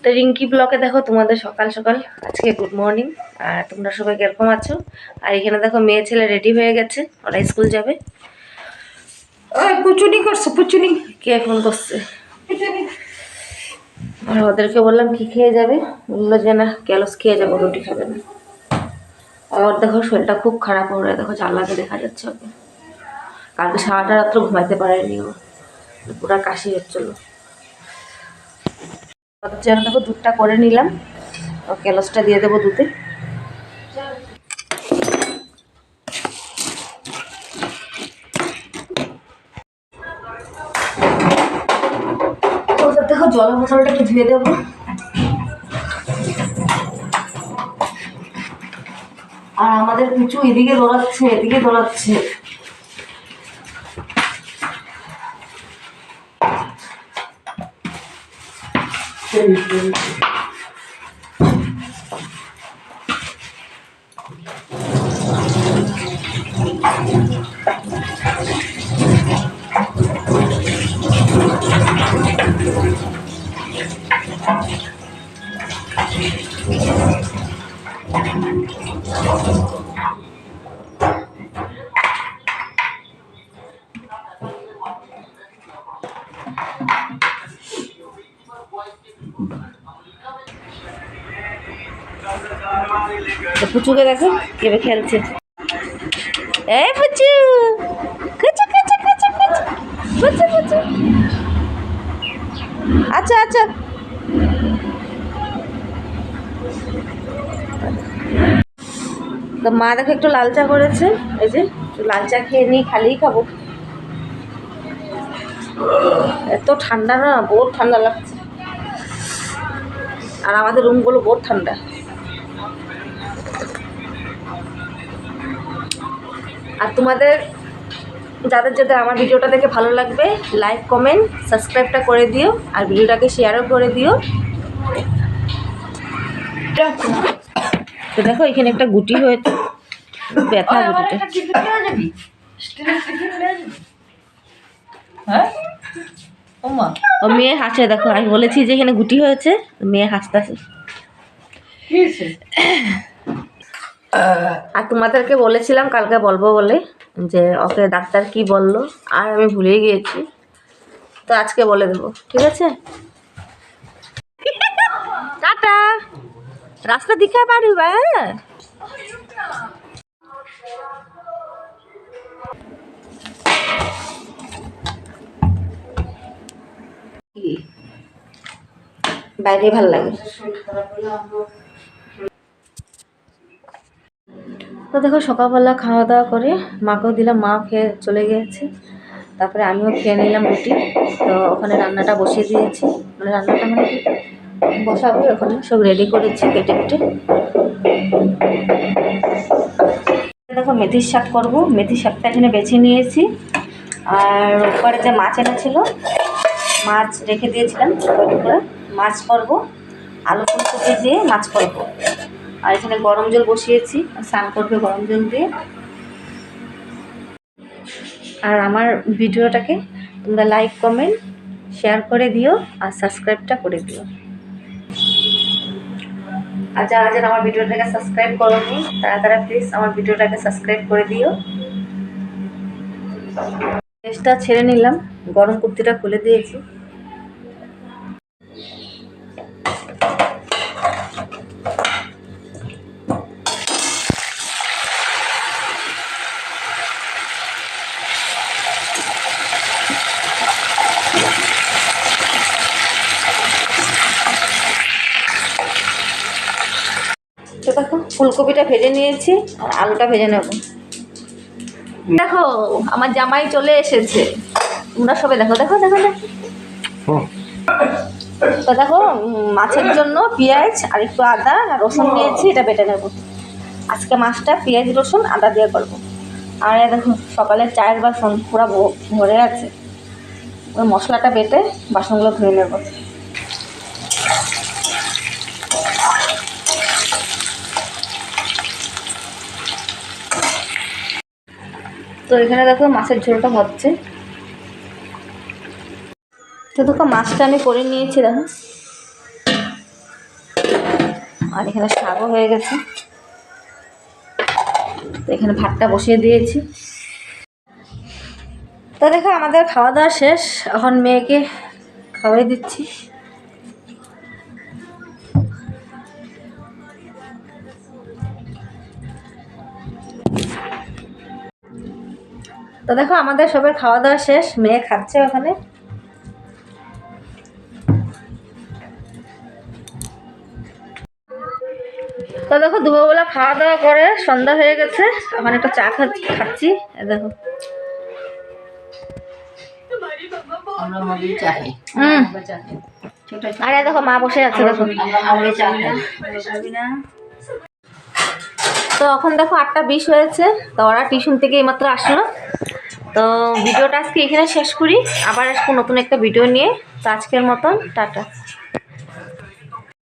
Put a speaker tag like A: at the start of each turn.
A: তো রিঙ্কি ব্লকে দেখো তোমাদের সকাল সকাল আজকে গুড মর্নিং। আর তোমরা সবাই কিরকম আছো? আর এখানে দেখো মেয়ে ছেলে রেডি হয়ে গেছে, ওরা স্কুল যাবে।
B: ওই পুচুনি করছে, পুচুনি
A: কে ফোন করছে? আর ওদেরকে বললাম কি খেয়ে যাবে, বললো যে না ক্যালস খেয়ে যাবো, রুটি খাবে না। আর দেখো শরীরটা খুব খারাপ, ওরা দেখো জানলাতে দেখা যাচ্ছে ওকে। কালকে সারাটা রাত্র ঘুমাইতে পারেনি, ও পুরা কাশি হচ্ছিল। যেন দেখো দুধটা করে নিলাম, ও ক্যালসটা দিয়ে দেবো দুধে। ওদের দেখো জলের বোতলটা একটু ধুয়ে দেবো। আর আমাদের কিছু এদিকে দৌড়াচ্ছে, এদিকে দৌড়াচ্ছে। পুচুকে দেখো কেবে খেলছে। এই পুচু, কুচু কুচু কুচু কুচু কুচু কুচু। আচ্ছা আচ্ছা, তো মা দেখো একটু লাল চা করেছে, এই যে একটু লাল চা খেয়ে নিই, খালিই খাবো। এত ঠান্ডা না, বহুত ঠান্ডা লাগছে। আর আমাদের রুমগুলো বহুত ঠান্ডা। আর তোমাদের যাদের যাদের আমার ভিডিওটা দেখে ভালো লাগবে, লাইক কমেন্ট সাবস্ক্রাইবটা করে দিও, আর ভিডিওটাকে শেয়ারও করে দিও। তো দেখো এখানে একটা গুটি হয়েছে, ব্যথা গুটিটা। ও মেয়ে হাসে, দেখো আমি বলেছি যে এখানে গুটি হয়েছে, মেয়ে হাসতেছে। আর তোমাদেরকে বলেছিলাম কালকে বলবো বলে, যে ওকে ডাক্তার কি বললো, আর আমি ভুলেই গিয়েছি, তো আজকে বলে দেবো, ঠিক আছে? টাটা, রাস্তা দিখা পারিবা। বাইরে ভাল লাগে। তো দেখো সকালবেলা খাওয়া দাওয়া করে মাকেও দিলাম, মা খেয়ে চলে গিয়েছে। তারপরে আমিও খেয়ে নিলাম রুটি। তো ওখানে রান্নাটা বসিয়ে দিয়েছি, মানে রান্নাটা মানে বসাবো, ওখানে সব রেডি করেছি কেটে কেটে। দেখো মেথির শাক করবো, মেথির শাকটা এখানে বেছে নিয়েছি। আর ওপরে যে মাছ এনেছিল, মাছ রেখে দিয়েছিলাম করে, মাছ করবো, আলু ফুলকপি দিয়ে মাছ করবো। আর এখানে গরম জল বসিয়েছি, স্নান করবে গরম জল দিয়ে। আর আমার ভিডিওটাকে তোমরা লাইক কমেন্ট শেয়ার করে দিও, আর সাবস্ক্রাইবটা করে দিও। আর যারা যারা আমার ভিডিওটাকে সাবস্ক্রাইব করোনি, তারা তারা প্লিজ আমার ভিডিওটাকে সাবস্ক্রাইব করে দিও। গ্যাসটা ছেড়ে নিলাম, গরম কুর্তিটা খুলে দিয়েছি। তো দেখো ফুলকপিটা ভেজে নিয়েছি, আর আলুটা ভেজে নেব। দেখো আমার জামাই চলে এসেছে, তোমরা সবাই দেখো দেখো দেখো দেখো। তো দেখো মাছের জন্য পেঁয়াজ আর একটু আদা আর রসুন নিয়েছি, এটা বেটে নেব। আজকে মাছটা পেঁয়াজ রসুন আদা দিয়ে করবো। আর দেখো সকালের চায়ের বাসন পুরো ভরে আছে, ওই মশলাটা বেটে বাসনগুলো ধুয়ে নেব। তো এখানে দেখো মাছের ঝোলটা হচ্ছে। তো দেখো মাছটা আমি করে নিয়েছি, দেখো আর এখানে শাকও হয়ে গেছে। তো এখানে ভাতটা বসিয়ে দিয়েছি। তো দেখো আমাদের খাওয়া দাওয়া শেষ, এখন মেয়েকে খাওয়াই দিচ্ছি। তো দেখো আমাদের সবার খাওয়া দাওয়া শেষ, মেয়ে খাচ্ছে ওখানে। তো দেখো দুপুরবেলা খাওয়া দাওয়া করে সন্ধ্যা হয়ে গেছে, এখন একটু চা খাচ্ছি। দেখো
B: আমরা মগি চা খাই।
A: আরে দেখো মা বসে আছে, দেখো তো এখন দেখো 8:20 হয়েছে। তো ওরা টিউশন থেকে এইমাত্র আসলো। তো ভিডিওটা আজকে এখানে শেষ করি, আবার আসবো নতুন একটা ভিডিও নিয়ে। তো আজকের মতন টাটা।